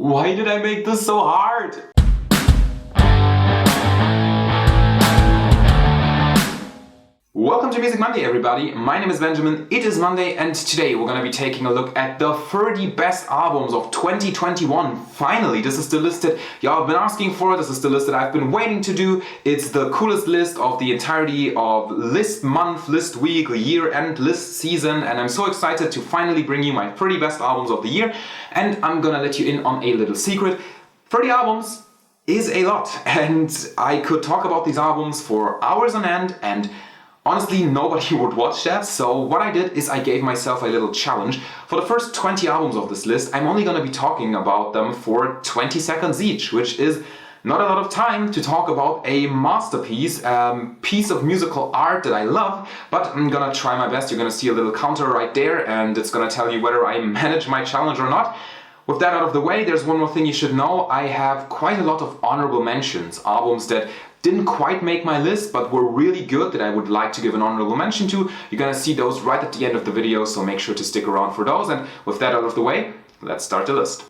Why did I make this so hard? Welcome to Music Monday, everybody. My name is Benjamin, it is Monday, and today we're gonna be taking a look at the 30 best albums of 2021. Finally, this is the list that y'all have been asking for. This is the list that I've been waiting to do. It's the coolest list of the entirety of list month, list week, year-end list season, and I'm so excited to finally bring you my 30 best albums of the year. And I'm gonna let you in on a little secret. 30 albums is a lot, and I could talk about these albums for hours on end, and honestly, nobody would watch that, so what I did is I gave myself a little challenge. For the first 20 albums of this list, I'm only gonna be talking about them for 20 seconds each, which is not a lot of time to talk about a masterpiece, piece of musical art that I love, but I'm gonna try my best. You're gonna see a little counter right there, and it's gonna tell you whether I manage my challenge or not. With that out of the way, there's one more thing you should know. I have quite a lot of honorable mentions, albums that didn't quite make my list but were really good that I would like to give an honorable mention to. You're gonna see those right at the end of the video, so make sure to stick around for those. And with that out of the way, let's start the list.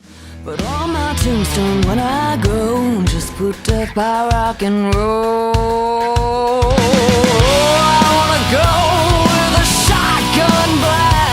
But on my tombstone when I go, just put death by rock and roll. I wanna go with a shotgun blast.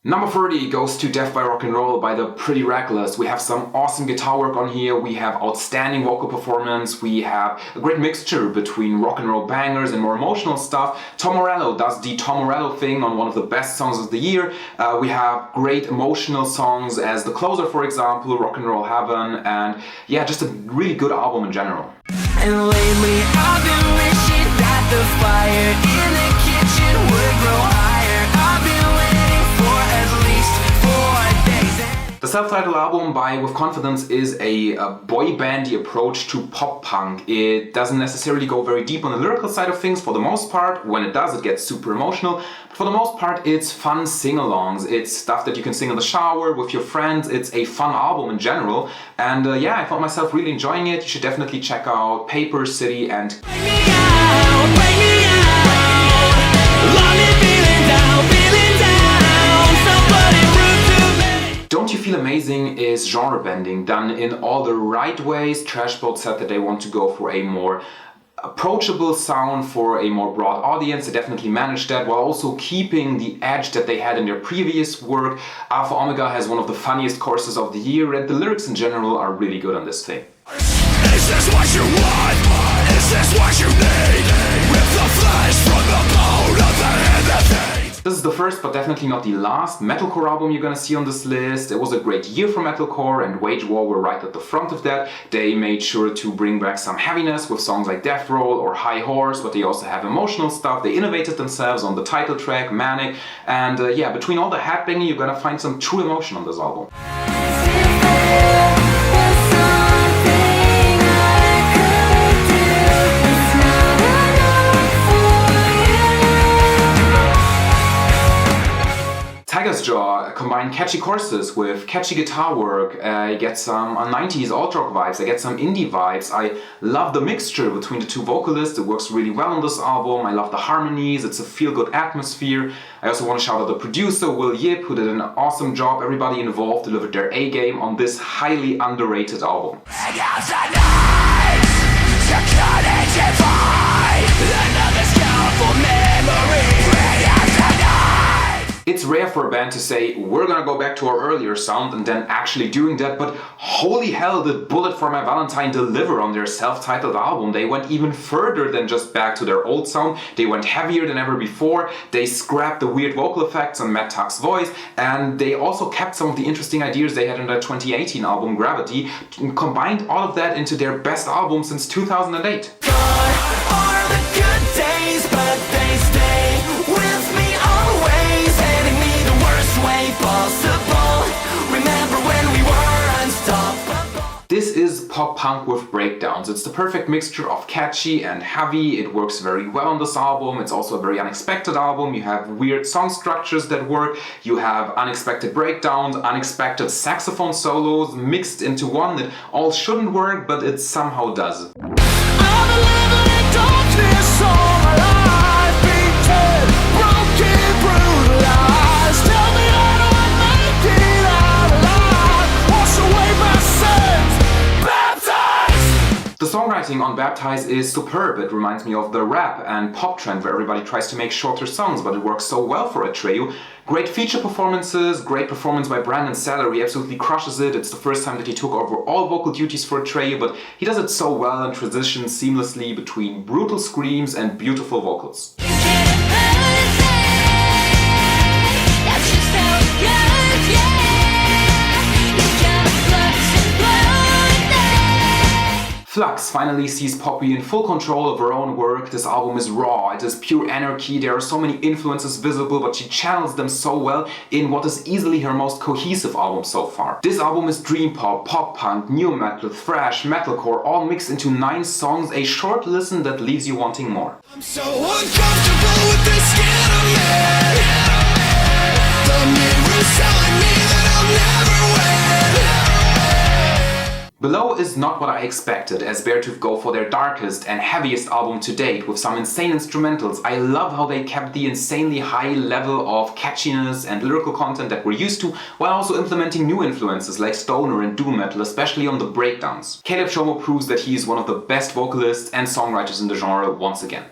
Number 30 goes to Death by Rock and Roll by the Pretty Reckless. We have some awesome guitar work on here, we have outstanding vocal performance, we have a great mixture between rock and roll bangers and more emotional stuff. Tom Morello does the Tom Morello thing on one of the best songs of the year. We have great emotional songs as The Closer, for example, Rock and Roll Heaven, and yeah, just a really good album in general. And lately I've been wishing that the fire in the kitchen would grow higher. I've been waiting for at least 4 days. The self-titled album by With Confidence is a boy bandy approach to pop punk. It doesn't necessarily go very deep on the lyrical side of things for the most part. When it does, it gets super emotional. But for the most part, it's fun sing-alongs. It's stuff that you can sing in the shower with your friends. It's a fun album in general. And yeah, I found myself really enjoying it. You should definitely check out Paper City and Bring me out, bring me out. Let me feeling down, somebody rude to me. Don't You Feel Amazing is genre bending, done in all the right ways. Trashboat said that they want to go for a more approachable sound for a more broad audience. They definitely managed that while also keeping the edge that they had in their previous work. Alpha Omega has one of the funniest choruses of the year, and the lyrics in general are really good on this thing. Is this what you want? Is this what you need? Rip the flesh from the bone of the hand that fades. This is the first, but definitely not the last, metalcore album you're gonna see on this list. It was a great year for metalcore, and Wage War were right at the front of that. They made sure to bring back some heaviness with songs like Death Roll or High Horse, but they also have emotional stuff. They innovated themselves on the title track, Manic, and yeah, between all the headbanging, you're gonna find some true emotion on this album. Tiger's Jaw combine catchy choruses with catchy guitar work. I get some 90s alt rock vibes, I get some indie vibes. I love the mixture between the two vocalists, it works really well on this album. I love the harmonies, it's a feel-good atmosphere. I also want to shout out the producer, Will Yip, who did an awesome job. Everybody involved delivered their A-game on this highly underrated album. It's rare for a band to say, we're gonna go back to our earlier sound and then actually doing that, but holy hell did Bullet for My Valentine deliver on their self-titled album. They went even further than just back to their old sound. They went heavier than ever before. They scrapped the weird vocal effects on Matt Tuck's voice, and they also kept some of the interesting ideas they had in their 2018 album Gravity, and combined all of that into their best album since 2008. Are the good days, but they stay with me always, heading me the worst way possible. Remember when we were unstoppable. This is pop punk with breakdowns. It's the perfect mixture of catchy and heavy. It works very well on this album. It's also a very unexpected album. You have weird song structures that work. You have unexpected breakdowns, unexpected saxophone solos mixed into one that all shouldn't work, but it somehow does. I've been living in darkness all my life, beaten, broken, brutalized. Tell me how do I make it out alive? Wash away The songwriting on Baptize is superb. It reminds me of the rap and pop trend where everybody tries to make shorter songs, but it works so well for a trio. Great feature performances, great performance by Brandon Saller, he absolutely crushes it. It's the first time that he took over all vocal duties for a trio, but he does it so well and transitions seamlessly between brutal screams and beautiful vocals. Flux finally sees Poppy in full control of her own work. This album is raw, it is pure anarchy, there are so many influences visible, but she channels them so well in what is easily her most cohesive album so far. This album is dream pop, pop punk, new metal, thrash, metalcore, all mixed into 9 songs, a short listen that leaves you wanting more. I'm so uncomfortable with this skin of me. The mirror's telling me that I'll never win. Below is not what I expected, as Beartooth go for their darkest and heaviest album to date with some insane instrumentals. I love how they kept the insanely high level of catchiness and lyrical content that we're used to, while also implementing new influences like stoner and doom metal, especially on the breakdowns. Caleb Shomo proves that he is one of the best vocalists and songwriters in the genre once again.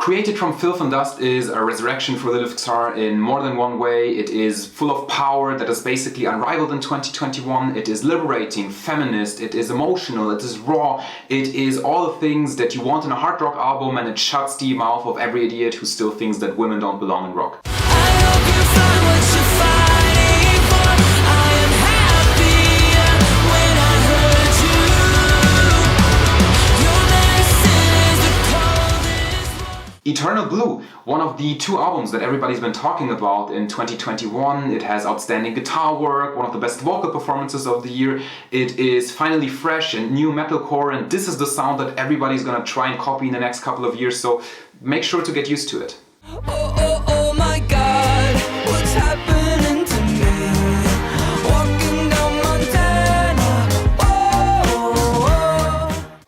Created from Filth and Dust is a resurrection for Lilith Xar in more than one way. It is full of power that is basically unrivaled in 2021. It is liberating, feminist, it is emotional, it is raw, it is all the things that you want in a hard rock album, and it shuts the mouth of every idiot who still thinks that women don't belong in rock. Eternal Blue, one of the 2 albums that everybody's been talking about in 2021. It has outstanding guitar work, one of the best vocal performances of the year. It is finally fresh and new metalcore, and this is the sound that everybody's gonna try and copy in the next couple of years, so make sure to get used to it. Oh my God, what's happening to me? Walking down Montana.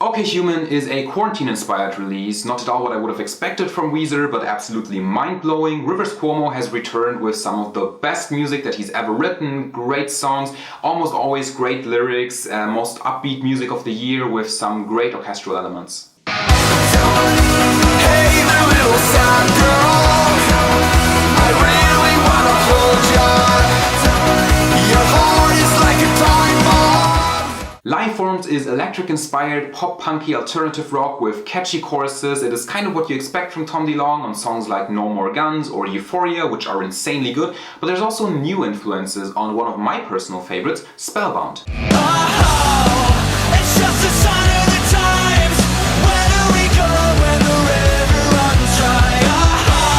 Okay Human is a quarantine-inspired release, not at all what I would have expected from Weezer, but absolutely mind-blowing. Rivers Cuomo has returned with some of the best music that he's ever written, great songs, almost always great lyrics, most upbeat music of the year with some great orchestral elements. Hey, my little sad girl, I really wanna hold ya. Your heart is like a time bomb. Lifeforms is electric-inspired pop-punky alternative rock with catchy choruses. It is kind of what you expect from Tom DeLonge on songs like No More Guns or Euphoria, which are insanely good, but there's also new influences on one of my personal favorites, Spellbound. Oh, it's just a sign of the times. Where do we go when the river runs dry? Oh,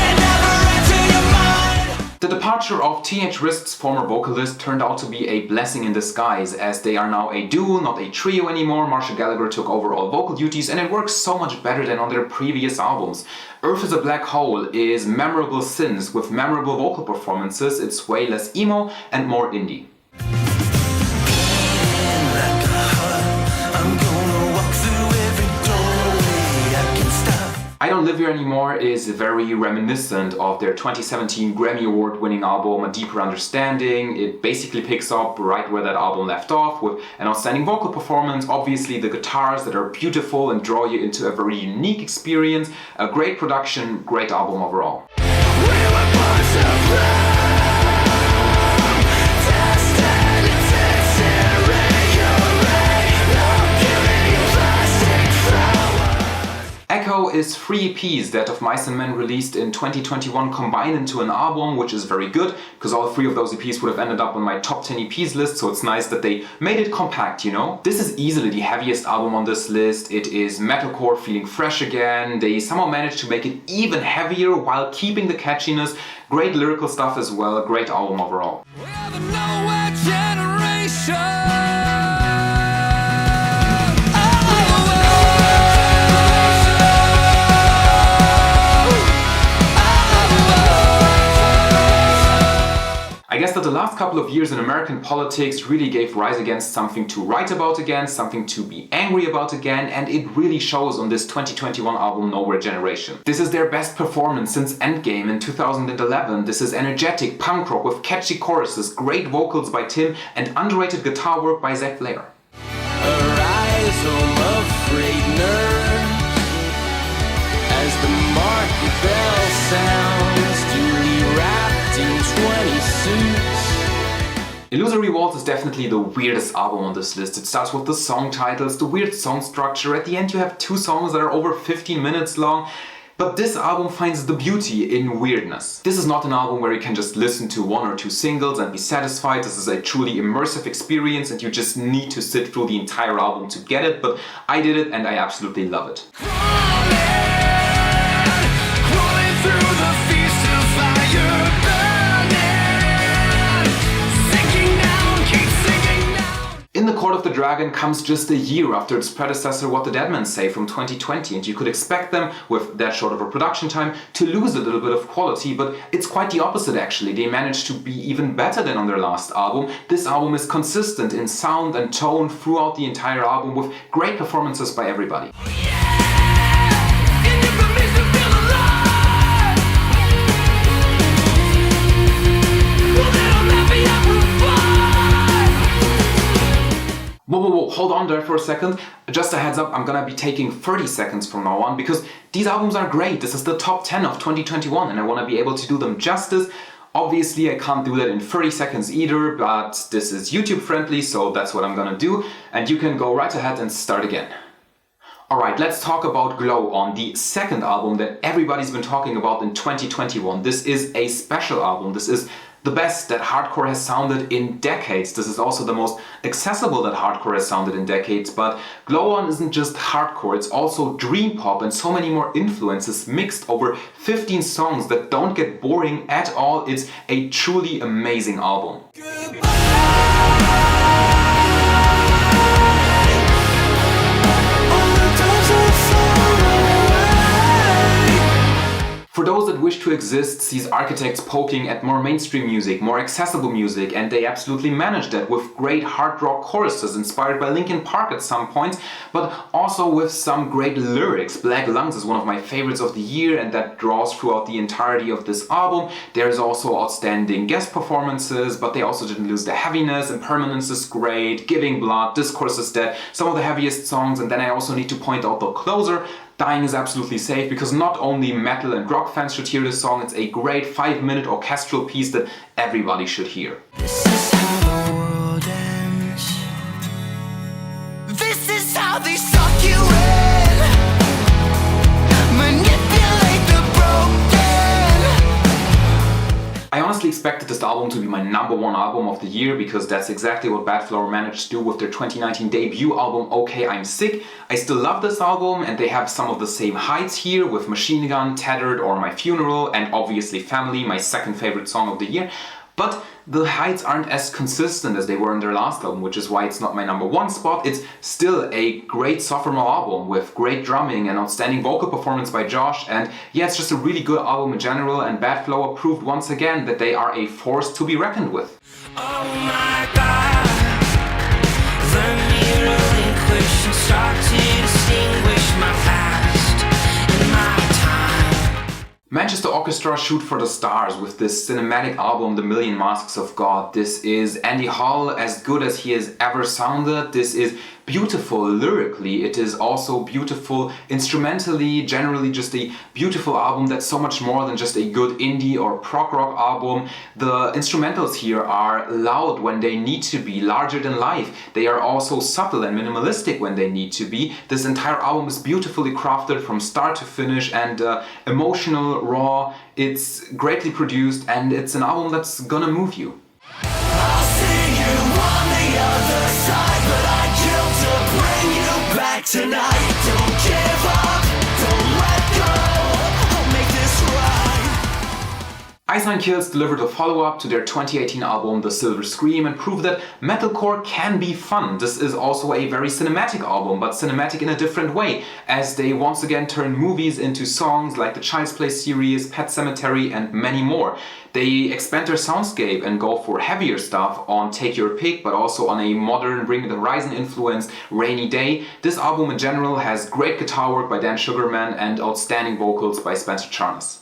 it never entered your mind. The departure of Teenage Wrist's former vocalist turned out to be a blessing in disguise, as they are now a duo, not a trio anymore. Marcia Gallagher took over all vocal duties, and it works so much better than on their previous albums. Earth is a Black Hole is memorable synths with memorable vocal performances. It's way less emo and more indie. I Don't Live Here Anymore is very reminiscent of their 2017 Grammy Award winning album A Deeper Understanding. It basically picks up right where that album left off with an outstanding vocal performance, obviously the guitars that are beautiful and draw you into a very unique experience, a great production, great album overall. Echo is 3 EPs that of Mice and Men released in 2021 combined into an album, which is very good, because all 3 of those EPs would have ended up on my top 10 EPs list, so it's nice that they made it compact, you know? This is easily the heaviest album on this list. It is metalcore feeling fresh again. They somehow managed to make it even heavier while keeping the catchiness. Great lyrical stuff as well, great album overall. We are the nowhere generation. I guess that the last couple of years in American politics really gave rise against something to write about again, something to be angry about again, and it really shows on this 2021 album Nowhere Generation. This is their best performance since Endgame in 2011. This is energetic punk rock with catchy choruses, great vocals by Tim, and underrated guitar work by Zach Blair. Arise, home of freight nerds, as the market bell sounds, duly wrapped in 20 suits. Illusory Waltz is definitely the weirdest album on this list. It starts with the song titles, the weird song structure. At the end you have 2 songs that are over 15 minutes long. But this album finds the beauty in weirdness. This is not an album where you can just listen to 1 or 2 singles and be satisfied. This is a truly immersive experience and you just need to sit through the entire album to get it. But I did it and I absolutely love it. Crawling through the feast of fire, burning, sinking down, keep sinking down. In the Court of the Dragon comes just a year after its predecessor What the Dead Men Say from 2020, and you could expect them, with that short of a production time, to lose a little bit of quality, but it's quite the opposite actually. They managed to be even better than on their last album. This album is consistent in sound and tone throughout the entire album with great performances by everybody. Whoa, hold on there for a second. Just a heads up, I'm gonna be taking 30 seconds from now on because these albums are great. This is the top 10 of 2021 and I wanna be able to do them justice. Obviously, I can't do that in 30 seconds either, but this is YouTube friendly, so that's what I'm gonna do. And you can go right ahead and start again. Alright, let's talk about Glow On, the second album that everybody's been talking about in 2021. This is a special album. This is the best that hardcore has sounded in decades. This is also the most accessible that hardcore has sounded in decades, but Glow On isn't just hardcore, it's also dream pop and so many more influences mixed over 15 songs that don't get boring at all. It's a truly amazing album. For those that wish to exist sees Architects poking at more mainstream music, more accessible music, and they absolutely managed that with great hard rock choruses inspired by Linkin Park at some point, but also with some great lyrics. Black Lungs is one of my favorites of the year and that draws throughout the entirety of this album. There's also outstanding guest performances, but they also didn't lose the heaviness. Impermanence is great, Giving Blood, Discourse is Dead, some of the heaviest songs, and then I also need to point out the closer. Dying is absolutely safe because not only metal and rock fans should hear this song, it's a great 5-minute orchestral piece that everybody should hear. This is how the world ends. This is how they suck you in. Manipulate the broken. I honestly expected this album to be my #1 album of the year because that's exactly what Bad Flower managed to do with their 2019 debut album OK I'm Sick. I still love this album and they have some of the same heights here with Machine Gun, Tattered or My Funeral and obviously Family, my second favorite song of the year. But the heights aren't as consistent as they were in their last album, which is why it's not my #1 spot. It's still a great sophomore album with great drumming and outstanding vocal performance by Josh, and yeah, it's just a really good album in general, and Bad Flower proved once again that they are a force to be reckoned with. Oh my God, learn me to relinquish and start to distinguish my past and my time. Manchester Orchestra shoot for the stars with this cinematic album The Million Masks of God. This is Andy Hull as good as he has ever sounded. This is beautiful lyrically, it is also beautiful instrumentally, generally just a beautiful album that's so much more than just a good indie or prog rock album. The instrumentals here are loud when they need to be, larger than life. They are also subtle and minimalistic when they need to be. This entire album is beautifully crafted from start to finish and emotional, raw. It's greatly produced and it's an album that's gonna move you. I'll see you on the other side, but I kill to bring you back tonight. Don't give up, don't let go, I'll make this right. Ice Nine Kills delivered a follow-up to their 2018 album The Silver Scream and proved that metalcore can be fun. This is also a very cinematic album, but cinematic in a different way, as they once again turn movies into songs like the Child's Play series, Pet Sematary and many more. They expand their soundscape and go for heavier stuff on Take Your Pick, but also on a modern Bring Me the Horizon influenced Rainy Day. This album in general has great guitar work by Dan Sugarman and outstanding vocals by Spencer Charnas.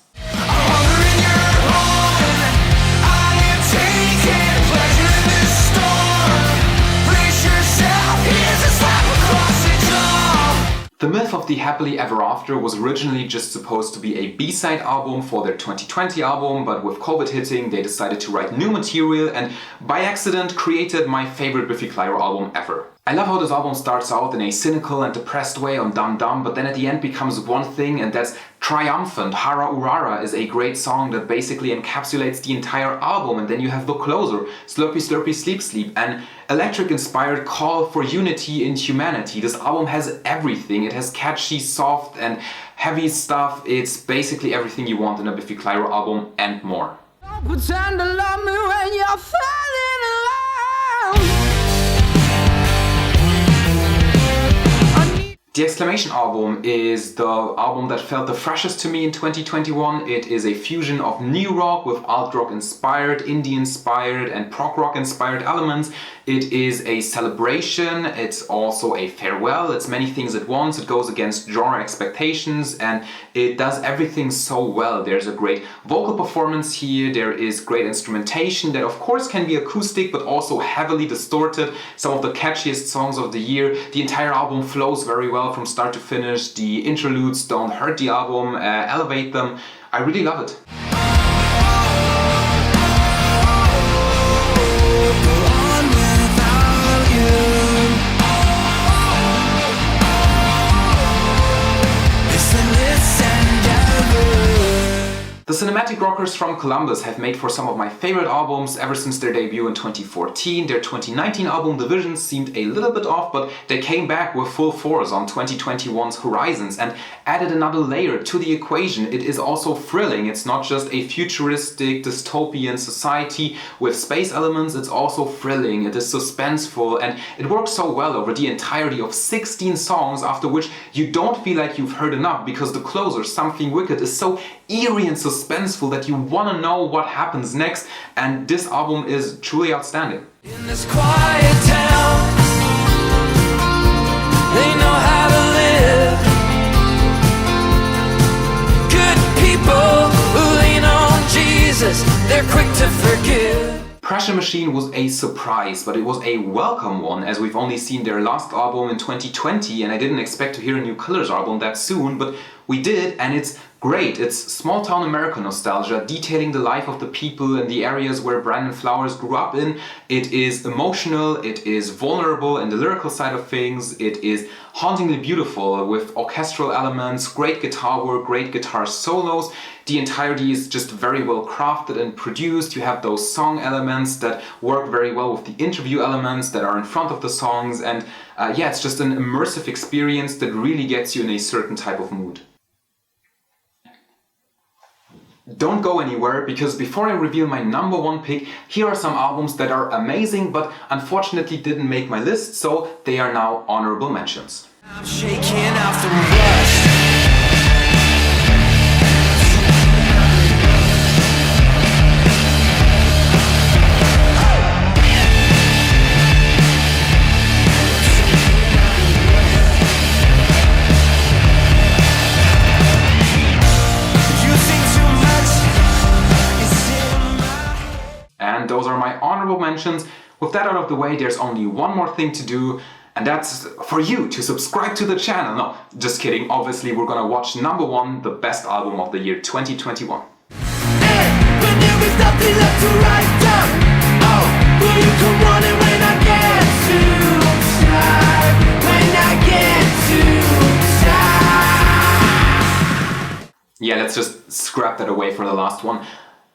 The Myth of the Happily Ever After was originally just supposed to be a B-side album for their 2020 album, but with COVID hitting, they decided to write new material and by accident created my favorite Biffy Clyro album ever. I love how this album starts out in a cynical and depressed way on Dum Dum, but then at the end becomes one thing, and that's triumphant. Hara Urara is a great song that basically encapsulates the entire album, and then you have the closer, Slurpy Slurpy Sleep Sleep, an electric-inspired call for unity in humanity. This album has everything. It has catchy, soft and heavy stuff. It's basically everything you want in a Biffy Clyro album and more. Don't pretend to love me when you're falling alone. The Exclamation album is the album that felt the freshest to me in 2021. It is a fusion of new rock with alt rock inspired, indie inspired and prog rock inspired elements. It is a celebration, it's also a farewell, it's many things at once, it goes against genre expectations and it does everything so well. There's a great vocal performance here, there is great instrumentation that of course can be acoustic but also heavily distorted. Some of the catchiest songs of the year. The entire album flows very well from start to finish. The interludes don't hurt the album, elevate them. I really love it. The Cinematic Rockers from Columbus have made for some of my favorite albums ever since their debut in 2014. Their 2019 album Divisions seemed a little bit off, but they came back with full force on 2021's Horizons and added another layer to the equation. It is also thrilling. It's not just a futuristic dystopian society with space elements, it's also thrilling. It is suspenseful and it works so well over the entirety of 16 songs, after which you don't feel like you've heard enough because the closer, Something Wicked, is so eerie and suspenseful that you want to know what happens next, and this album is truly outstanding. In this quiet town, they know how to live. Good people who lean on Jesus, they're quick to forgive. Pressure Machine was a surprise, but it was a welcome one, as we've only seen their last album in 2020 and I didn't expect to hear a new Killers album that soon, but we did, and it's great. It's small-town America nostalgia, detailing the life of the people in the areas where Brandon Flowers grew up in. It is emotional, it is vulnerable in the lyrical side of things, it is hauntingly beautiful with orchestral elements, great guitar work, great guitar solos. The entirety is just very well crafted and produced. You have those song elements that work very well with the interview elements that are in front of the songs, and yeah, it's just an immersive experience that really gets you in a certain type of mood. Don't go anywhere, because before I reveal my number one pick, here are some albums that are amazing but unfortunately didn't make my list, so they are now honorable mentions. I'm shaking off the rust. And those are my honorable mentions. With that out of the way, there's only one more thing to do, and that's for you to subscribe to the channel. No, just kidding. Obviously, we're gonna watch number one, the best album of the year 2021. Hey, when there is nothing left to write down, oh, will you come running when I get too tired? When I get too tired. Yeah, let's just scrap that away for the last one.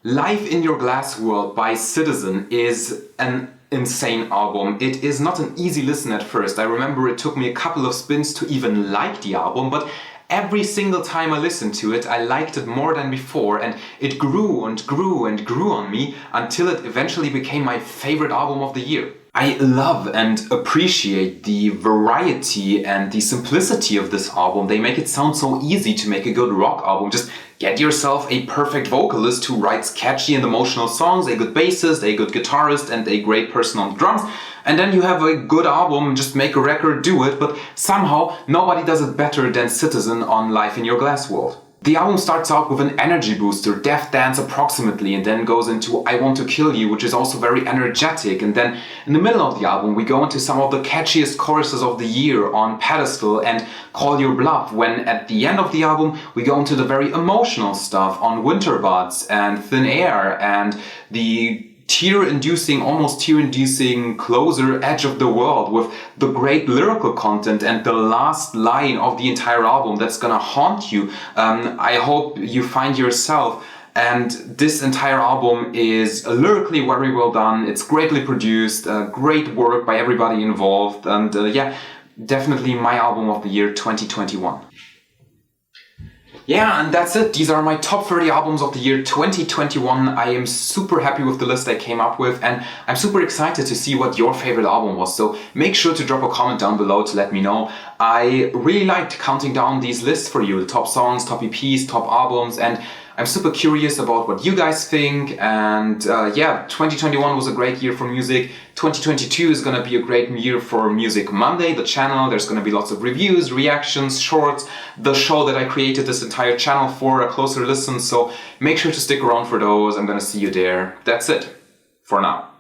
Life in Your Glass World by Citizen is an insane album. It is not an easy listen at first. I remember it took me a couple of spins to even like the album, but every single time I listened to it, I liked it more than before, and it grew and grew and grew on me until it eventually became my favorite album of the year. I love and appreciate the variety and the simplicity of this album. They make it sound so easy to make a good rock album. Just get yourself a perfect vocalist who writes catchy and emotional songs, a good bassist, a good guitarist, and a great person on drums. And then you have a good album, just make a record, do it, but somehow nobody does it better than Citizen on Life in Your Glass World. The album starts out with an energy booster, Death Dance approximately, and then goes into I Want to Kill You, which is also very energetic. And then in the middle of the album, we go into some of the catchiest choruses of the year on Pedestal and Call Your Bluff, when at the end of the album, we go into the very emotional stuff on Winter Buds and Thin Air and the almost tear-inducing closer, Edge of the World, with the great lyrical content and the last line of the entire album that's gonna haunt you. I hope you find yourself. And this entire album is lyrically very well done. It's greatly produced, great work by everybody involved, and definitely my album of the year 2021. Yeah, and that's it. These are my top 30 albums of the year 2021. I am super happy with the list I came up with, and I'm super excited to see what your favorite album was. So make sure to drop a comment down below to let me know. I really liked counting down these lists for you, the top songs, top EPs, top albums, and I'm super curious about what you guys think. And 2021 was a great year for music. 2022 is gonna be a great year for Music Monday, the channel. There's gonna be lots of reviews, reactions, shorts, the show that I created this entire channel for, a closer listen. So make sure to stick around for those. I'm gonna see you there. That's it for now.